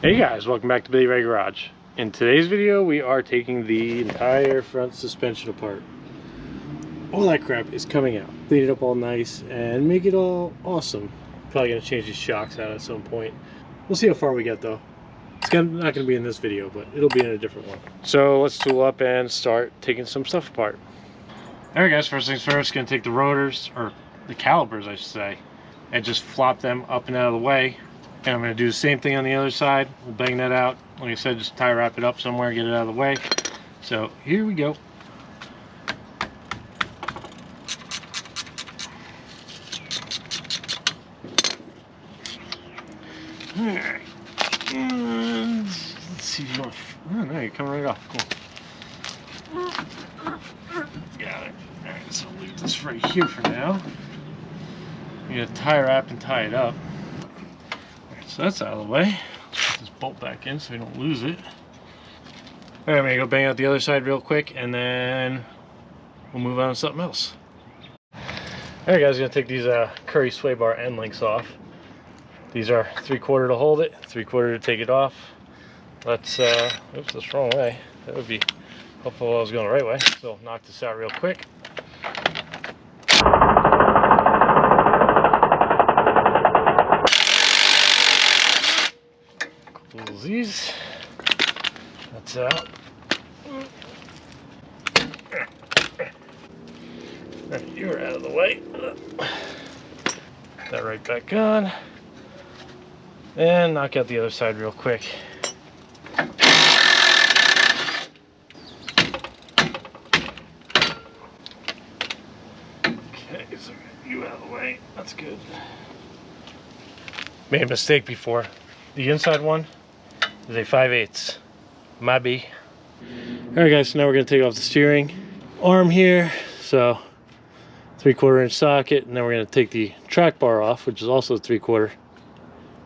Hey guys, welcome back to Billy Ray Garage. In today's video, we are taking the entire front suspension apart. All that crap is coming out. Clean it up all nice and make it all awesome. Probably gonna change these shocks out at some point. We'll see how far we get though. It's not gonna be in this video, but it'll be in a different one. So let's tool up and start taking some stuff apart. Alright guys, first things first, gonna take the rotors, or the calipers I should say, and just flop them up and out of the way. And I'm going to do the same thing on the other side. We'll bang that out. Like I said, just tie wrap it up somewhere, get it out of the way. So here we go. Alright. And let's see if you want. Oh no, you're coming right off. Cool. Got it. Alright, so I'll leave this right here for now. You gotta tie wrap and tie it up. So that's out of the way. Let's put this bolt back in so we don't lose it. Alright, I'm gonna go bang out the other side real quick and then we'll move on to something else. Alright guys, I'm gonna take these Curry sway bar end links off. These are 3/4 to hold it, 3/4 to take it off. Let's oops, that's the wrong way. That would be helpful if I was going the right way. So I'll knock this out real quick. These, that's out. Right, you're out of the way. Put that right back on. And knock out the other side real quick. Okay, so you out of the way. That's good. Made a mistake before. The inside one is a 5/8. My B. Alright guys, so now we're going to take off the steering arm here. So 3/4 inch socket, and then we're going to take the track bar off, which is also a 3/4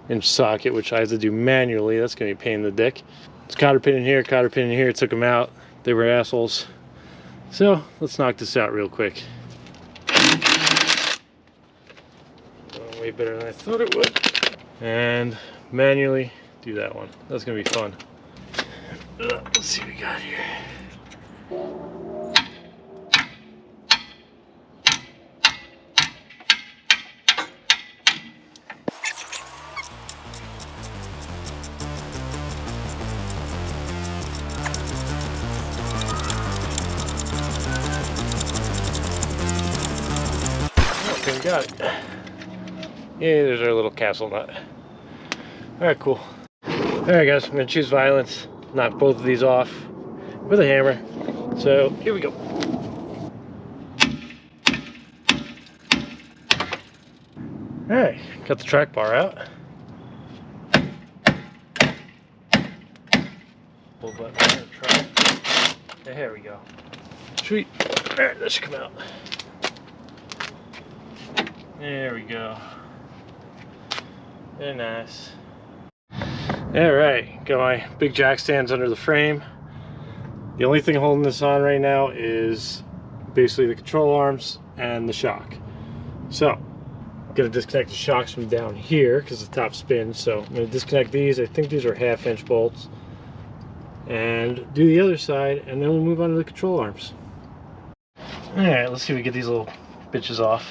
inch socket, which I have to do manually. That's going to be a pain in the dick. It's cotter pin in here, cotter pin in here. Took them out. They were assholes. So let's knock this out real quick. Way better than I thought it would. And manually do that one. That's gonna be fun. Let's see what we got here. Okay, we got it. Yeah, there's our little castle nut. Alright, cool. Alright guys, I'm going to choose violence, knock both of these off with a hammer. So, here we go. Alright, got the track bar out. Pull that on the track. There we go. Sweet. Alright, that should come out. There we go. Very nice. Alright, got my big jack stands under the frame. The only thing holding this on right now is basically the control arms and the shock. So, I'm going to disconnect the shocks from down here because the top spins. So, I'm going to disconnect these. I think these are 1/2 inch bolts. And do the other side, and then we'll move on to the control arms. Alright, let's see if we get these little bitches off.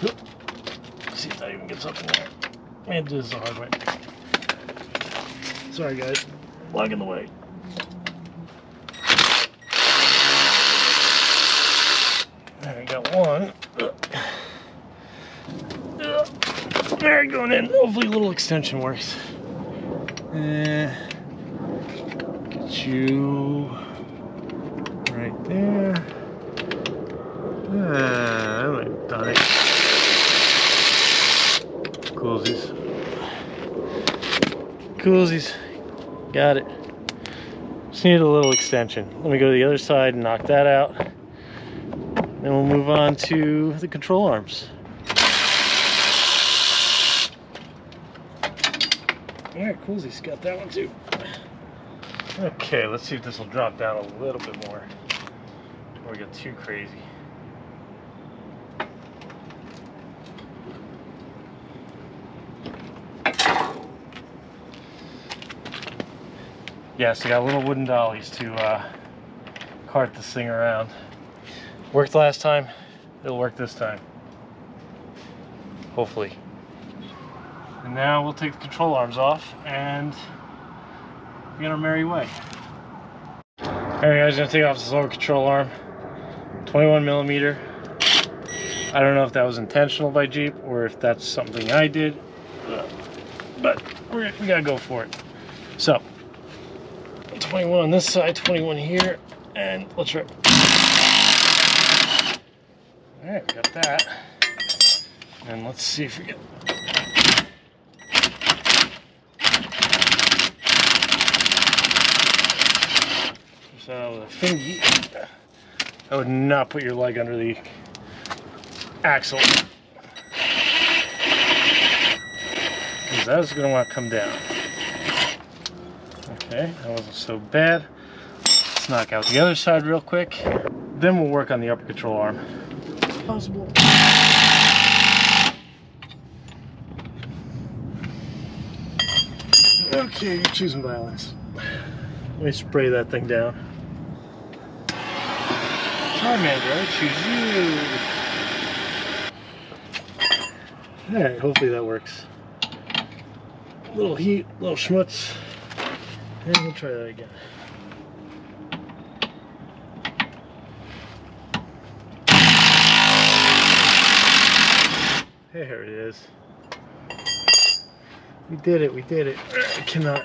Let's see if that even gets up in there. I had to do this the hard way. Sorry guys, blocking the way. There, I got one. There, going in. Hopefully a little extension works. Get you right there. I might have done it. Coolsies. Coolsies. Got it. Just need a little extension. Let me go to the other side and knock that out. Then we'll move on to the control arms. Alright, Coolsies got that one too. Okay, let's see if this will drop down a little bit more before we get too crazy. Yeah, so I got little wooden dollies to cart this thing around. Worked last time, it'll work this time. Hopefully. And now we'll take the control arms off and be on our merry way. Alright guys, gonna take off this lower control arm. 21mm. I don't know if that was intentional by Jeep or if that's something I did, but we gotta go for it. So, 21 on this side, 21 here, and let's rip. Alright, we got that. And let's see if we get... So, with a fingy, I would not put your leg under the axle, because that's going to want to come down. Okay, that wasn't so bad. Let's knock out the other side real quick. Then we'll work on the upper control arm. Possible. Okay, you're choosing violence. Let me spray that thing down. Charmander, I choose you. Alright, hopefully that works. A little heat, a little schmutz, and we'll try that again. There it is. We did it, we did it. I cannot.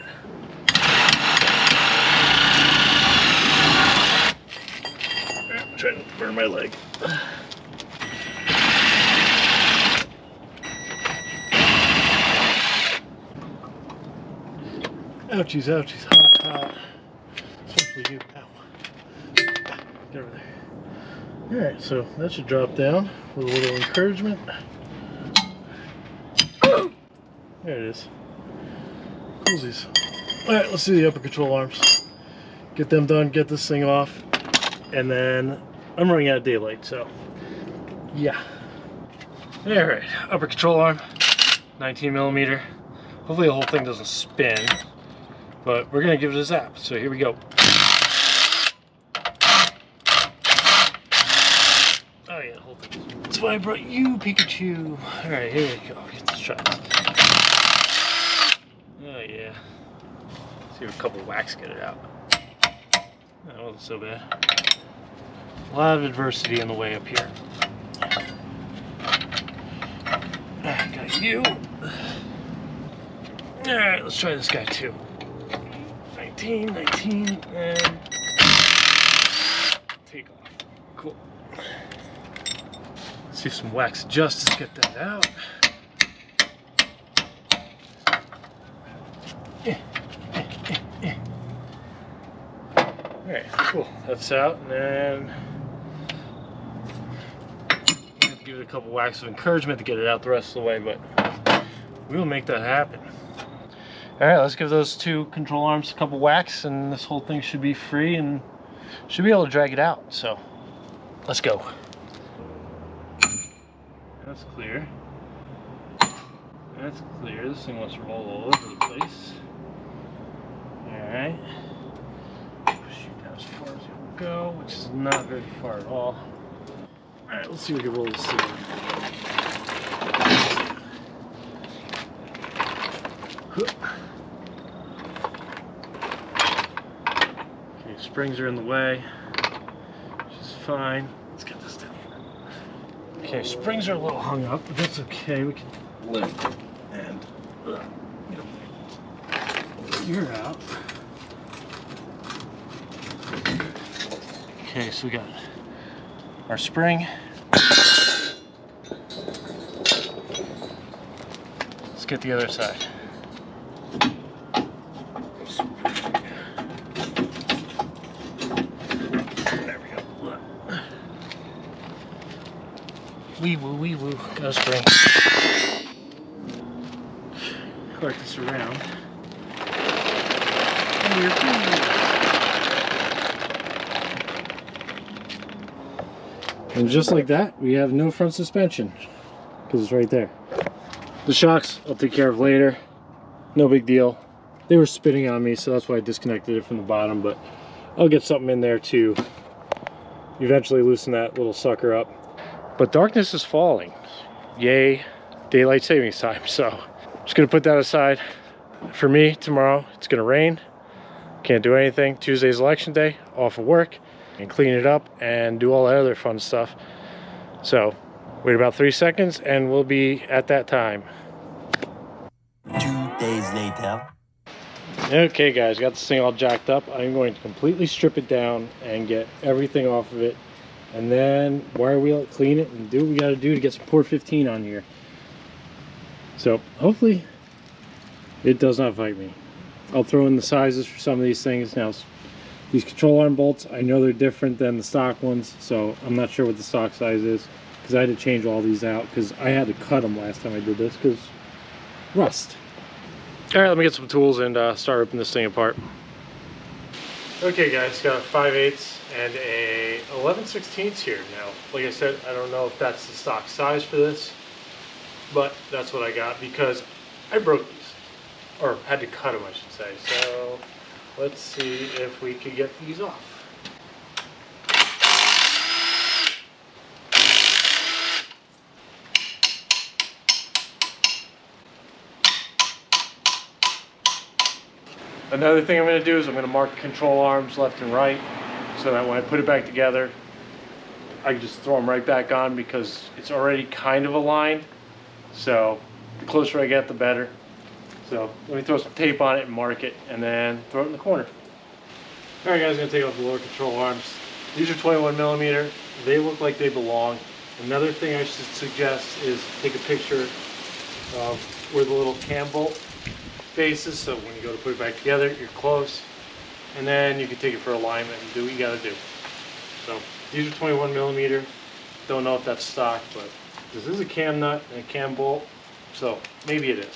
I'm trying to burn my leg. Ouchies, ouchies, hot, hot. Especially you. Ow. Get over there. Alright, so that should drop down with a little encouragement. There it is. Coolsies. Alright, let's do the upper control arms. Get them done, get this thing off, and then I'm running out of daylight, so yeah. Alright, upper control arm, 19mm. Hopefully the whole thing doesn't spin, but we're gonna give it a zap, so here we go. Oh yeah, the whole thing. That's why I brought you, Pikachu. Alright, here we go. Let's try this. Oh yeah. See if a couple whacks get it out. That wasn't so bad. A lot of adversity in the way up here. Got you. Alright, let's try this guy too. 19, 19, and take off. Cool. Let's see if some wax adjusts get that out. Alright, cool. That's out, and then have to give it a couple whacks of encouragement to get it out the rest of the way, but we will make that happen. Alright, let's give those two control arms a couple whacks, and this whole thing should be free and should be able to drag it out. So, let's go. That's clear. That's clear. This thing wants to roll all over the place. Alright. Shoot down as far as it will go, which is not very far at all. Alright, let's see if we can roll this thing. Okay, springs are in the way, which is fine. Let's get this down. Okay, springs are a little hung up, but that's okay. We can lift it and you're out. Okay, so we got our spring. Let's get the other side. There we go. Wee woo, wee woo. Got a spring. Cart this around. And you're free. And just like that, we have no front suspension because it's right there. The shocks I'll take care of later. No big deal. they were spinning on me, so that's why I disconnected it from the bottom, but I'll get something in there to eventually loosen that little sucker up. But darkness is falling. Yay, daylight savings time. So I'm just gonna put that aside. For me, tomorrow it's gonna rain. Can't do anything. Tuesday's election day, off of work, and clean it up and do all that other fun stuff. So wait about 3 seconds and we'll be at that time. 2 days later. Okay guys, got this thing all jacked up. I'm going to completely strip it down and get everything off of it, and then wire wheel it, clean it, and do what we got to do to get some port 15 on here. So hopefully it does not fight me. I'll throw in the sizes for some of these things. Now these control arm bolts, I know they're different than the stock ones, so I'm not sure what the stock size is, because I had to change all these out because I had to cut them last time I did this because rust. All right, let me get some tools and start ripping this thing apart. Okay guys, got a 5/8 and a 11/16 here. Now, like I said, I don't know if that's the stock size for this, but that's what I got because I broke these, or had to cut them, I should say. So let's see if we could get these off. Another thing I'm going to do is I'm going to mark control arms left and right so that when I put it back together, I can just throw them right back on because it's already kind of aligned. So the closer I get, the better. So let me throw some tape on it and mark it, and then throw it in the corner. All right guys, I'm going to take off the lower control arms. These are 21mm. They look like they belong. Another thing I should suggest is take a picture of where the little cam bolt faces, so when you go to put it back together, you're close, and then you can take it for alignment and do what you got to do. So these are 21mm. Don't know if that's stock, but this is a cam nut and a cam bolt, so maybe it is.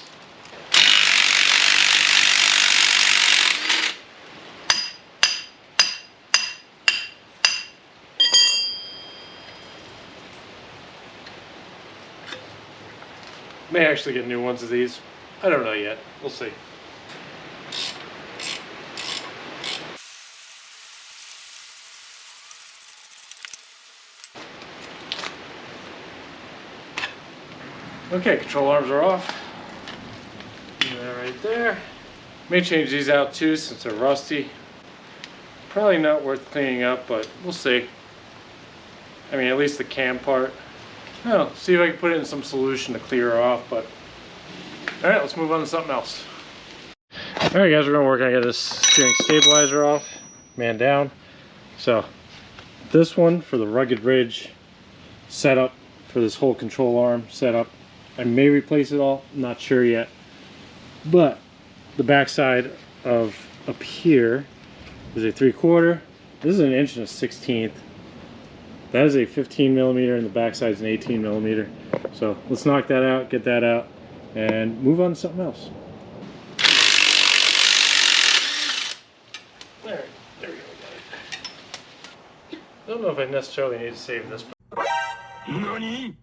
May actually get new ones of these. I don't know yet. We'll see. Okay, control arms are off. Leave that right there. May change these out too since they're rusty. Probably not worth cleaning up, but we'll see. I mean, at least the cam part. I'll see if I can put it in some solution to clear her off, but all right, let's move on to something else. All right guys, we're gonna work on getting this steering stabilizer off, man down. So this one for the rugged ridge setup for this whole control arm setup, I may replace it all, not sure yet. But the backside of up here is a 3/4. This is an 1 1/16. That is a 15mm, and the backside is an 18mm. So let's knock that out, get that out, and move on to something else. There we go, got it. I don't know if I necessarily need to save this, but I'm going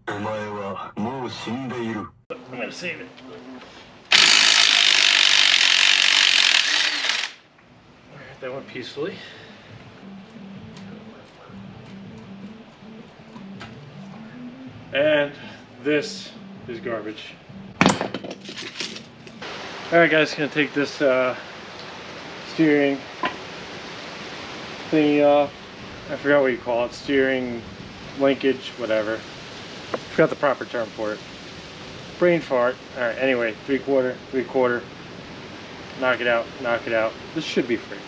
to save it. Alright, that went peacefully. And this is garbage. Alright guys, gonna take this steering thingy off. I forgot what you call it. Steering linkage, whatever. Forgot the proper term for it. Brain fart. Alright, anyway, 3/4, 3/4. Knock it out, knock it out. This should be free.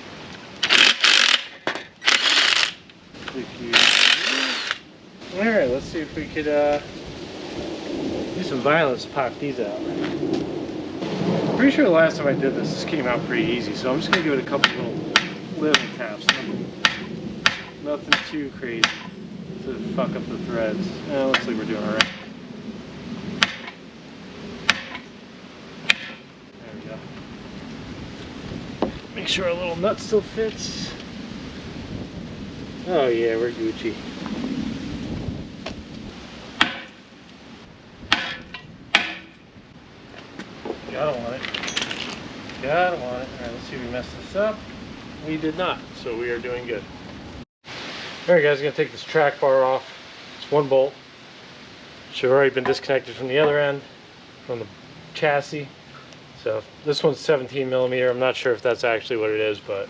Alright, let's see if we could do some violence to pop these out. Pretty sure the last time I did this came out pretty easy, so I'm just going to give it a couple little taps. Nothing too crazy to fuck up the threads. Looks like we're doing alright. There we go. Make sure our little nut still fits. Oh yeah, we're Gucci. Gotta want it. Gotta want it. Alright, let's see if we messed this up. We did not, so we are doing good. Alright guys, I'm going to take this track bar off. It's one bolt. Should have already been disconnected from the other end, from the chassis. So this one's 17 millimeter. I'm not sure if that's actually what it is, but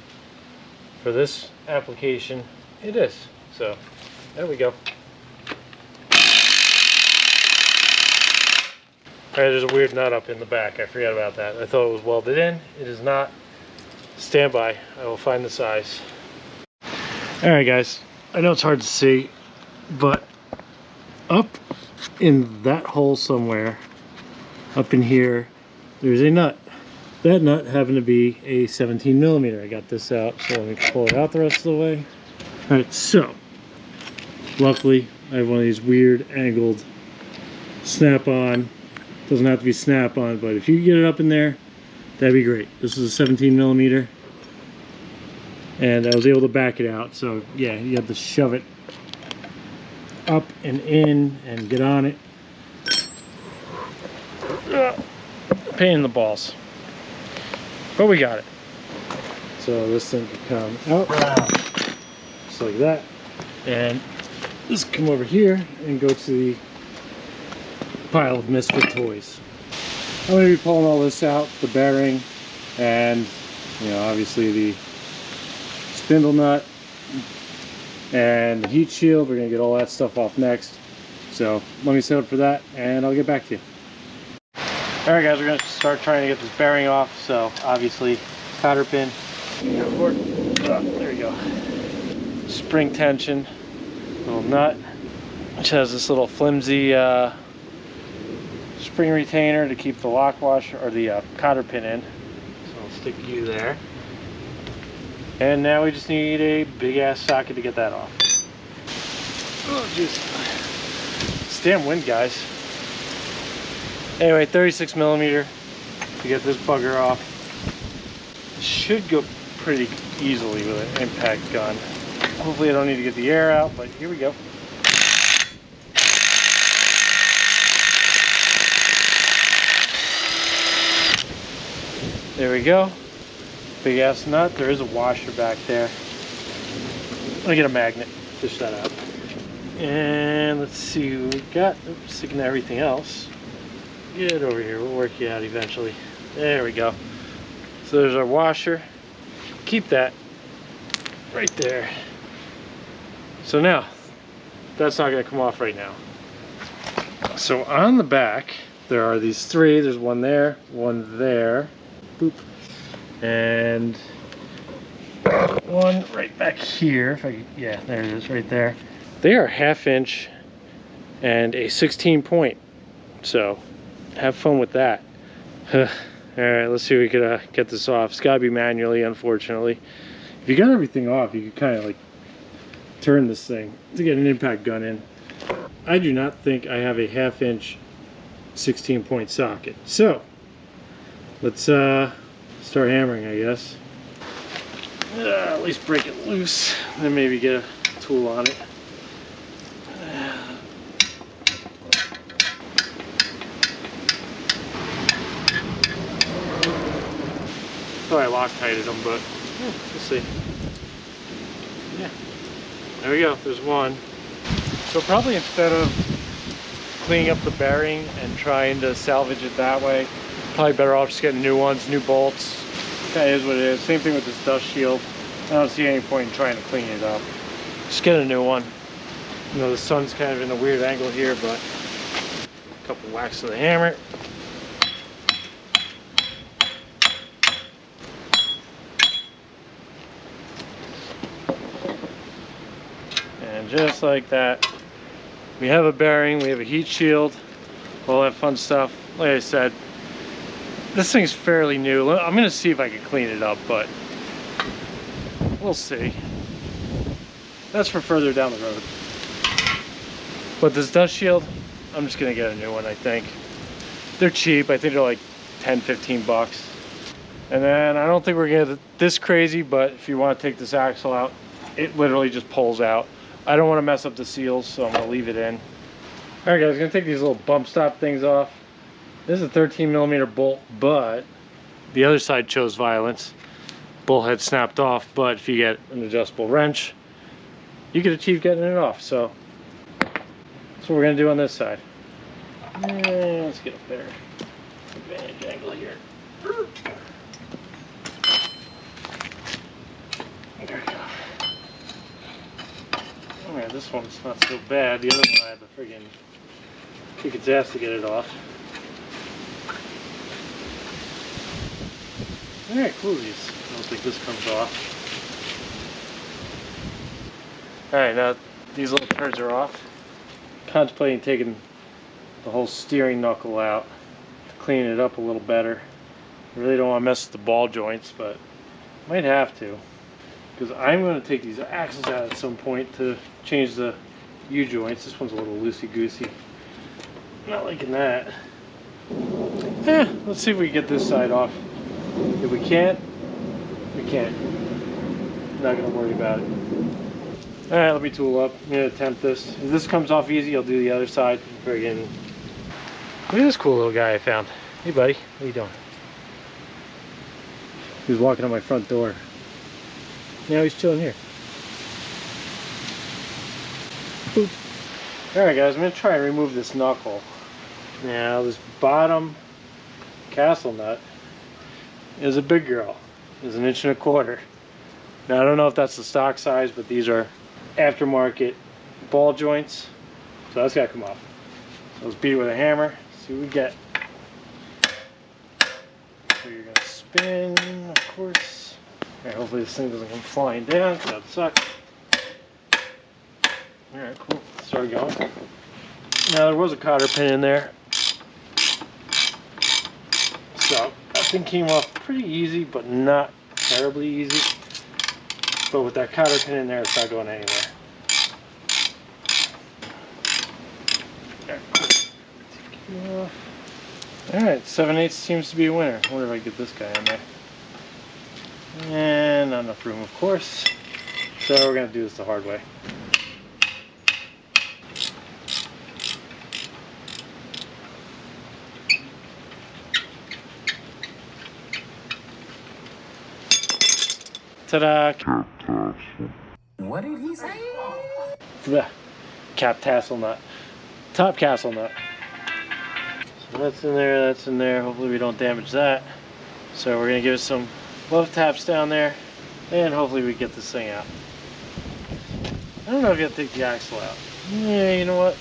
for this application, it is. So there we go. Alright, there's a weird nut up in the back. I forgot about that. I thought it was welded in. It is not. Stand by. I will find the size. Alright guys, I know it's hard to see, but up in that hole somewhere, up in here, there's a nut. That nut happened to be a 17 millimeter. I got this out, so let me pull it out the rest of the way. Alright, so luckily I have one of these weird angled snap-on. Doesn't have to be snap-on, but if you get it up in there, that'd be great. This is a 17 millimeter, and I was able to back it out. So yeah, you have to shove it up and in and get on it. Pain in the balls, but we got it. So this thing can come out just like that, and this can come over here and go to the pile of misfit toys. I'm going to be pulling all this out, the bearing, and obviously the spindle nut and the heat shield. We're going to get all that stuff off next. So let me set up for that and I'll get back to you. Alright guys, we're going to start trying to get this bearing off. So obviously cotter pin, there you go, spring tension, little nut, which has this little flimsy spring retainer to keep the lock washer or the cotter pin in. So I'll stick you there. And now we just need a big ass socket to get that off. Oh jeez. It's damn wind, guys. Anyway, 36 millimeter to get this bugger off. It should go pretty easily with an impact gun. Hopefully I don't need to get the air out, but here we go. There we go. Big ass nut. There is a washer back there. Let me get a magnet. Fish that out. And let's see what we got. Oops, sticking to everything else. Get over here. We'll work you out eventually. There we go. So there's our washer. Keep that right there. So now, that's not going to come off right now. So on the back, there are these three. There's one there, one there. Boop. And one right back here. If I could, yeah, there it is, right there. They are 1/2 inch and a 16 point. So have fun with that. All right, let's see if we could get this off. It's got to be manually, unfortunately. If you got everything off, you could kind of like turn this thing to get an impact gun in. I do not think I have a 1/2 inch 16 point socket. So let's start hammering, I guess. At least break it loose, then maybe get a tool on it. Thought I Loctited them, but we'll see. Yeah, there we go. There's one. So probably instead of cleaning up the bearing and trying to salvage it that way, probably better off just getting new ones, new bolts. That is what it is. Same thing with this dust shield. I don't see any point in trying to clean it up. Just get a new one. You know, the sun's kind of in a weird angle here, but a couple whacks of the hammer. And just like that, we have a bearing, we have a heat shield, all that fun stuff. Like I said, this thing's fairly new. I'm gonna see if I can clean it up, but we'll see. That's for further down the road. But this dust shield, I'm just gonna get a new one, I think. They're cheap. I think they're like 10-15 bucks. And then I don't think we're gonna get this crazy, but if you want to take this axle out, it literally just pulls out. I don't want to mess up the seals, so I'm gonna leave it in. All right guys, I'm gonna take these little bump stop things off. This is a 13 millimeter bolt, but the other side chose violence. bullhead snapped off, but if you get an adjustable wrench, you could achieve getting it off. So that's what we're gonna do on this side. And let's get a better advantage angle here. There we go. Alright, this one's not so bad. The other one I had to friggin' kick its ass to get it off. Alright, coolies. I don't think this comes off. Alright, now these little turds are off. Contemplating taking the whole steering knuckle out to clean it up a little better. I really don't want to mess with the ball joints, but might have to. Because I'm going to take these axles out at some point to change the U-joints. This one's a little loosey-goosey. Not liking that. Let's see if we can get this side off. If we can't, we can't. Not going to worry about it. Alright, let me tool up. I'm going to attempt this. If this comes off easy, I'll do the other side. Friggin'. Look at this cool little guy I found. Hey buddy, what are you doing? He was walking on my front door. Now he's chilling here. Alright guys, I'm going to try and remove this knuckle. Now this bottom castle nut is a big girl. It's 1.25 inches. Now I don't know if that's the stock size, but these are aftermarket ball joints. So that's got to come off. So let's beat it with a hammer, see what we get. So you're going to spin, of course. Alright, hopefully this thing doesn't come flying down, because that sucks. Alright, cool. Start going. Now there was a cotter pin in there. So that thing came off pretty easy, but not terribly easy. But with that cotter pin in there, it's not going anywhere. Alright, 7/8 seems to be a winner. I wonder if I can get this guy in there. And not enough room, of course. So we're going to do this the hard way. Ta-da! What did he say? Cap tassel nut. Top castle nut. So that's in there, that's in there. Hopefully we don't damage that. So we're going to give it some love taps down there, and hopefully we get this thing out. I don't know if you have to take the axle out. Yeah, you know what?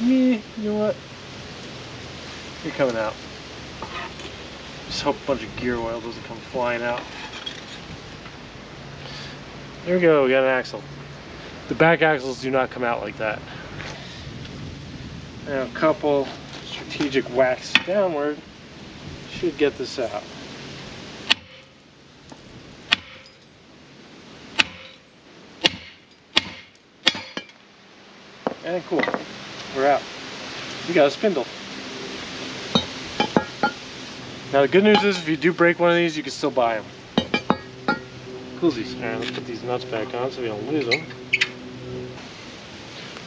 Yeah, you know what? You're coming out. Just hope a bunch of gear oil doesn't come flying out. There we go, we got an axle. The back axles do not come out like that. Now a couple strategic whacks downward should get this out. And cool, we're out. We got a spindle. Now the good news is if you do break one of these, you can still buy them. Coolsies. Alright, let's put these nuts back on so we don't lose them.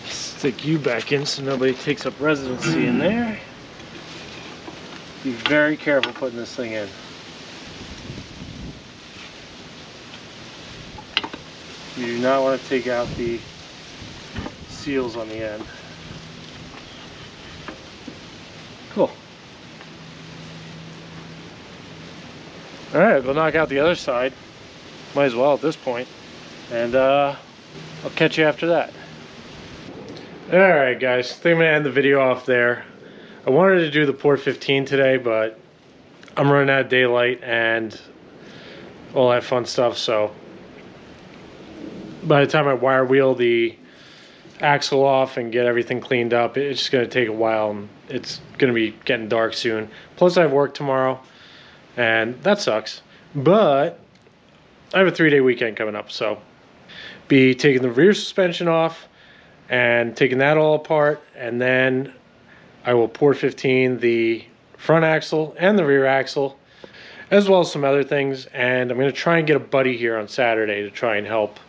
Stick you back in so nobody takes up residency in there. Be very careful putting this thing in. You do not want to take out the seals on the end. Cool. Alright, we'll knock out the other side. Might as well at this point. And I'll catch you after that. Alright guys, I think I'm going to end the video off there. I wanted to do the port 15 today, but I'm running out of daylight and all that fun stuff, so by the time I wire wheel the axle off and get everything cleaned up, it's just going to take a while and it's going to be getting dark soon. Plus I have work tomorrow and that sucks, but I have a 3-day weekend coming up, so be taking the rear suspension off and taking that all apart, and then I will port 15 the front axle and the rear axle, as well as some other things, and I'm going to try and get a buddy here on Saturday to try and help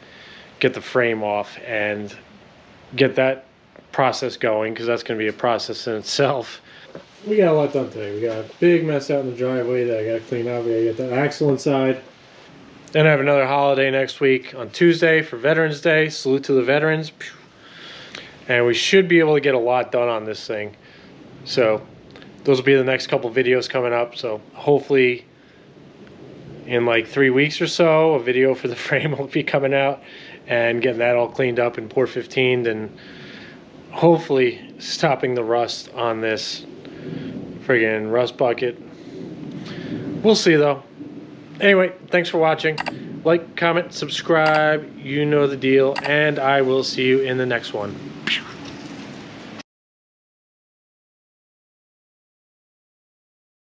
get the frame off and get that process going, because that's going to be a process in itself. we got a lot done today. We got a big mess out in the driveway that I got to clean up. We got to get the axle inside. Then I have another holiday next week on Tuesday for Veterans Day. Salute to the veterans. And we should be able to get a lot done on this thing. So those will be the next couple videos coming up. So hopefully in like 3 weeks or so, a video for the frame will be coming out and getting that all cleaned up and port 15'd and hopefully stopping the rust on this friggin' rust bucket. We'll see though. Anyway, thanks for watching. Like, comment, subscribe, you know the deal, and I will see you in the next one.